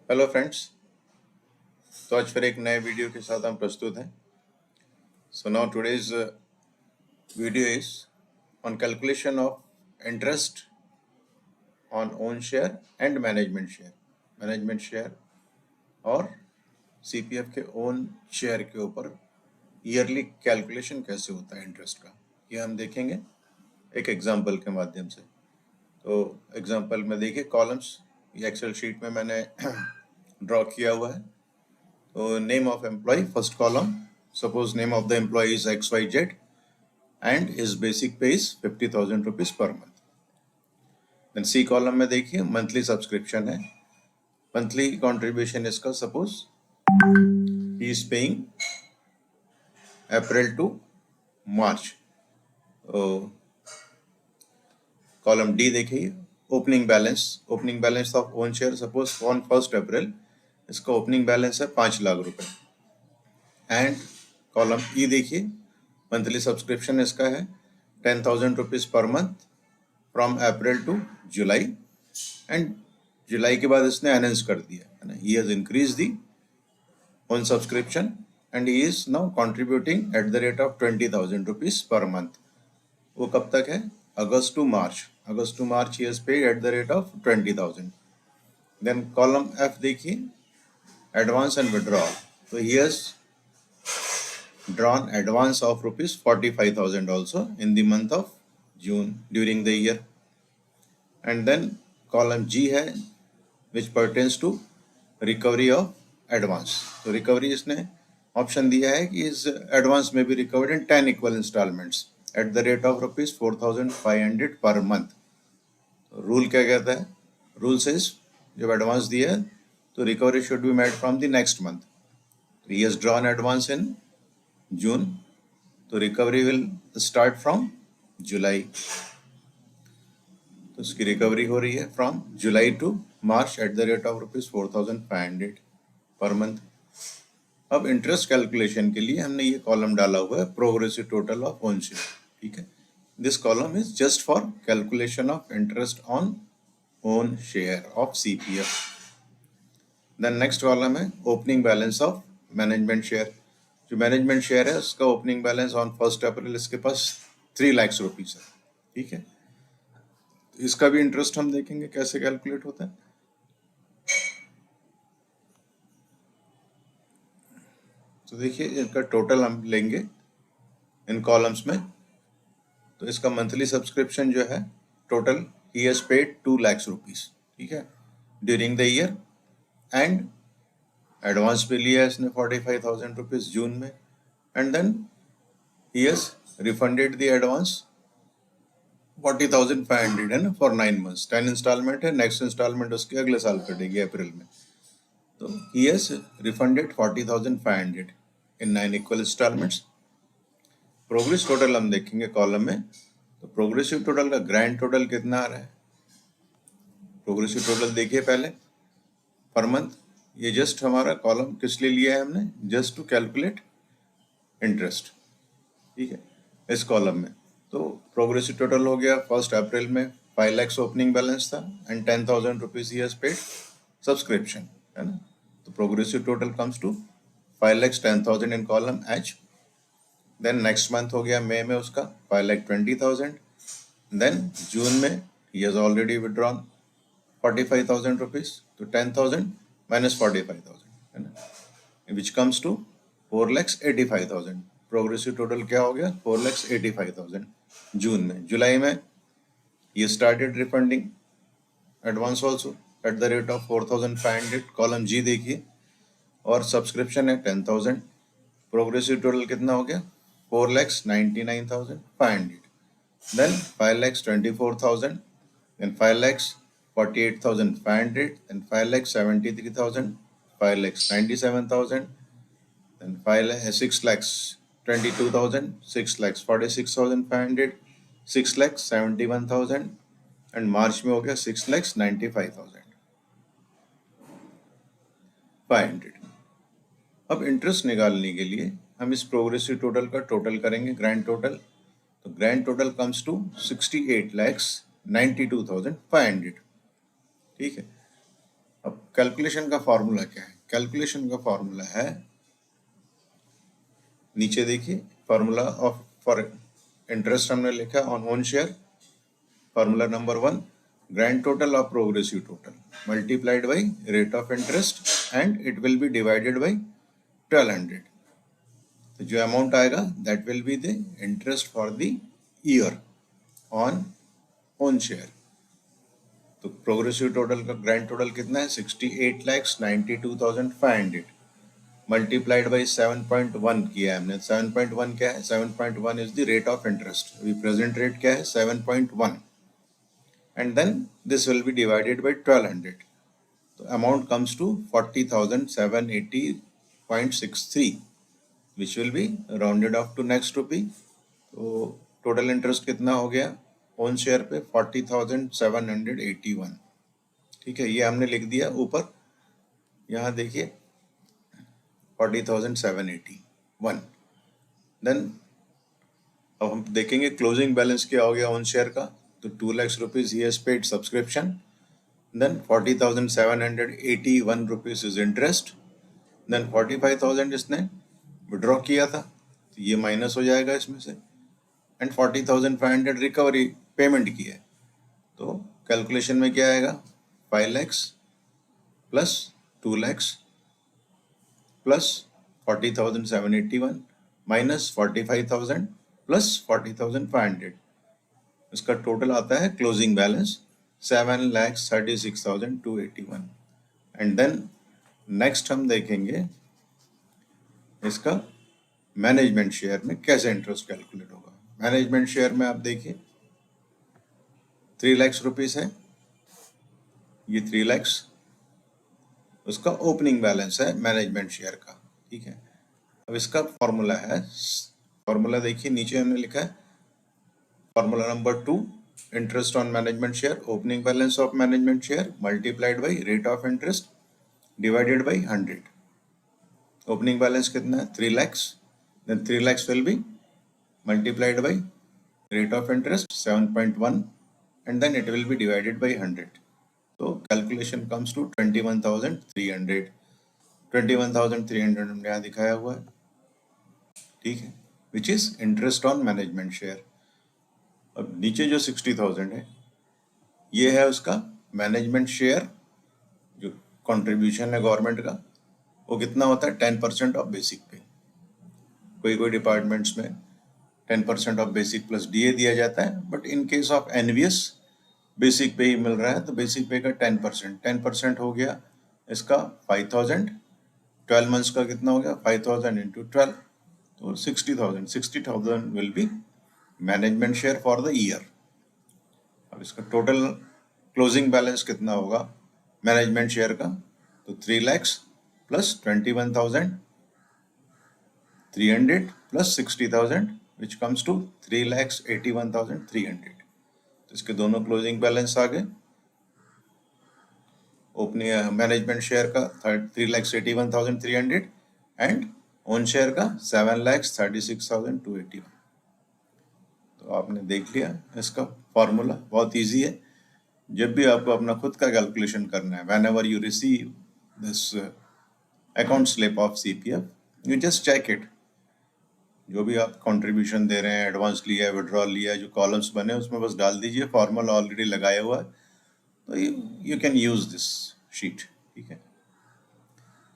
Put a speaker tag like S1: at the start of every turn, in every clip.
S1: Hello friends. तो आज फिर एक नए वीडियो के साथ हम प्रस्तुत हैं। So now today's video is on calculation of interest on own share and management share और सीपीएफ के ओन शेयर के ऊपर ईयरली कैलकुलेशन कैसे होता है इंटरेस्ट का, ये हम देखेंगे एक एग्जांपल के माध्यम से। तो एग्जांपल में देखिए, कॉलम्स ये एक्सेल शीट में मैंने ड्रॉ किया हुआ है। So name of employee, first column, suppose name of the employee is XYZ and his basic pay is 50,000 rupees per month. Then C column में देखिए monthly subscription है, monthly contribution इसका suppose he is paying April to March. तो column D देखिए opening balance of own share, suppose on 1st April इसका opening balance है 5 लाख रुपए। And column ई देखिए मंथली सब्सक्रिप्शन इसका है 10,000 रुपीज पर month from April to July. And July के बाद इसने अनाउंस कर दिया है ना, he has increased the own subscription and he is now contributing at the rate of 20,000 rupees पर मंथ। वो कब तक है? August to March he has paid at the rate of 20,000। Then column F देखिए एडवांस एंड विड्रॉल, तो he has drawn advance of rupees 45,000 also in the month of June during the year. And then column G है which pertains to recovery of advance. तो recovery इसने option दिया है कि इस advance में भी recovered in 10 equal installments at the rate of rupees 4,500 per month. Rule क्या कहता है? रूल says जब एडवांस दिया है तो recovery should be made from the next month. He has drawn advance in June, तो recovery will start from July. तो उसकी रिकवरी हो रही है from July to March at the rate of rupees 4,500 per month. अब interest calculation के लिए हमने ये कॉलम डाला हुआ है progressive total of own share. ठीक है, this column is just for calculation of interest on own share of CPF. Then next column है opening balance of management share. जो मैनेजमेंट शेयर है उसका ओपनिंग बैलेंस ऑन 1st अप्रैल इसके पास 3 lakh rupees है। ठीक है, इसका भी इंटरेस्ट हम देखेंगे कैसे कैलकुलेट होता है। तो देखिए इनका टोटल हम लेंगे इन कॉलम्स में। तो इसका मंथली सब्सक्रिप्शन जो है total he has paid 2 lakh rupees, ठीक है, during the year. And advance pay लिया है इसने 45,000 रुपीज जून में। And then he has refunded the advance 40,500 है ना फॉर 9 मंथ्स। 10 इंस्टॉलमेंट है, नेक्स्ट इंस्टॉलमेंट उसके अगले साल कटेगी अप्रैल में। तो he has refunded 40,500 in 9 equal instalments. Progress total हम देखेंगे कॉलम में। तो प्रोग्रेसिव टोटल का ग्रैंड टोटल कितना आ रहा है? प्रोग्रेसिव टोटल देखिए पहले पर मंथ। ये जस्ट हमारा कॉलम किस लिए लिया है हमने? Just to calculate interest. ठीक है, इस कॉलम में तो प्रोग्रेसिव टोटल हो गया 1st अप्रैल में 5 लाख ओपनिंग बैलेंस था and 10,000 rupees he has paid subscription, है ना। तो progressive total comes to 5,10,000 in column H. Then next month हो गया मई में उसका 5,20,000। देन जून में he has already withdrawn 45,000 rupees, तो 10,000 माइनस 45,000, है ना, which comes to 4,85,000। Progressive total क्या हो गया? 4,85,000 जून में। जुलाई में ये started refunding advance also eight the rate of 4,500, column जी देखिए, और सब्सक्रिप्शन है 10,000। प्रोग्रेसिव टोटल कितना हो गया? 4,99,500। Then 5,24,000, then 5,48,500, then 5,73,000, 5,97,000, then 6,22,000, 6,46,500, 6,71,000 and मार्च में हो गया 6,95,500। अब इंटरेस्ट निकालने के लिए हम इस प्रोग्रेसिव टोटल का टोटल करेंगे, ग्रैंड टोटल। तो ग्रैंड टोटल कम्स टू 68,92,500। ठीक है, अब कैलकुलेशन का फॉर्मूला क्या है? कैलकुलेशन का फॉर्मूला है, नीचे देखिए, फॉर्मूला ऑफ फॉर इंटरेस्ट हमने लिखा on own share. Formula number 1, grand total of progressive total multiplied by rate of interest and it will be divided by 1200। तो जो अमाउंट आएगा that will be the interest for the year on own share. तो progressive total का grand total कितना है? 68,92,500 multiplied by 7.1 किया है हमने। 7.1 क्या है? 7.1 is the rate of interest. अभी प्रेजेंट रेट क्या है? 7.1 and then this will be divided by 1200। तो amount comes to 40,780.63 which will be rounded off to next rupee. तो टोटल इंटरेस्ट कितना हो गया ओन शेयर पे? 40,781। ठीक है, ये हमने लिख दिया ऊपर। यहाँ देखिए 40,781। देन अब हम देखेंगे क्लोजिंग बैलेंस क्या हो गया ओन शेयर का। तो 2 lakh rupees he has paid subscription, then 40,781 rupees is interest, then 45,000 इसने विड्रॉ किया था, तो ये माइनस हो जाएगा इसमें से, एंड 40,500 रिकवरी पेमेंट की है। तो कैलकुलेशन में क्या आएगा? 5 lakh plus 2 lakh plus 40,781 minus 45,000 plus 40,500, इसका टोटल आता है closing balance 7,36,281। And then next हम देखेंगे इसका मैनेजमेंट शेयर में कैसे इंटरेस्ट कैलकुलेट होगा। मैनेजमेंट शेयर में आप देखिए 3 लाख रुपीज है, ये 3 लाख उसका ओपनिंग बैलेंस है मैनेजमेंट शेयर का। ठीक है, अब इसका फॉर्मूला है, फॉर्मूला देखिए नीचे हमने लिखा है formula number 2, interest on management share, opening balance of management share multiplied by rate of interest divided by 100। Opening balance कितना है? 3 lakh, then 3 lakh will be multiplied by rate of interest 7.1 and then it will be divided by 100. So calculation comes to 21,300। 21,300 हमने यहाँ दिखाया हुआ है। ठीक है, which is interest on management share। अब नीचे जो 60,000 है ये है उसका मैनेजमेंट शेयर, जो कंट्रीब्यूशन है गवर्नमेंट का, वो कितना होता है? 10% ऑफ बेसिक पे। कोई डिपार्टमेंट्स में 10% ऑफ बेसिक प्लस डीए दिया जाता है, but in case of NVS basic pay ही मिल रहा है, तो बेसिक पे का 10% हो गया इसका 5,000। 12 मंथ्स का कितना हो गया? 5,000 इंटू 12, तो 60,000 will be management share for the year. अब इसका टोटल क्लोजिंग बैलेंस कितना होगा मैनेजमेंट शेयर का? तो 3 lakh plus 21,300 plus 60,000 which comes to 3,81,300। तो इसके दोनों क्लोजिंग बैलेंस आ गए। ओपनिंग मैनेजमेंट शेयर का 3,81,300 एंड ओन शेयर का 7,36,281। तो आपने देख लिया इसका फॉर्मूला, बहुत इजी है। जब भी आपको अपना खुद का कैलकुलेशन करना है, whenever you receive this account slip of CPF, you just check it. जो भी आप कंट्रीब्यूशन दे रहे हैं, एडवांस लिया है, विड्रॉल लिया है, जो कॉलम्स बने उसमें बस डाल दीजिए, फॉर्मूला ऑलरेडी लगाया हुआ है, तो you can use this sheet. ठीक है,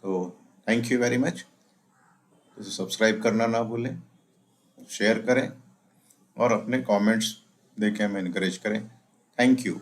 S1: तो थैंक यू वेरी मच। तो सब्सक्राइब करना ना भूलें, शेयर करें और अपने कमेंट्स देके हमें इनकरेज करें। Thank you.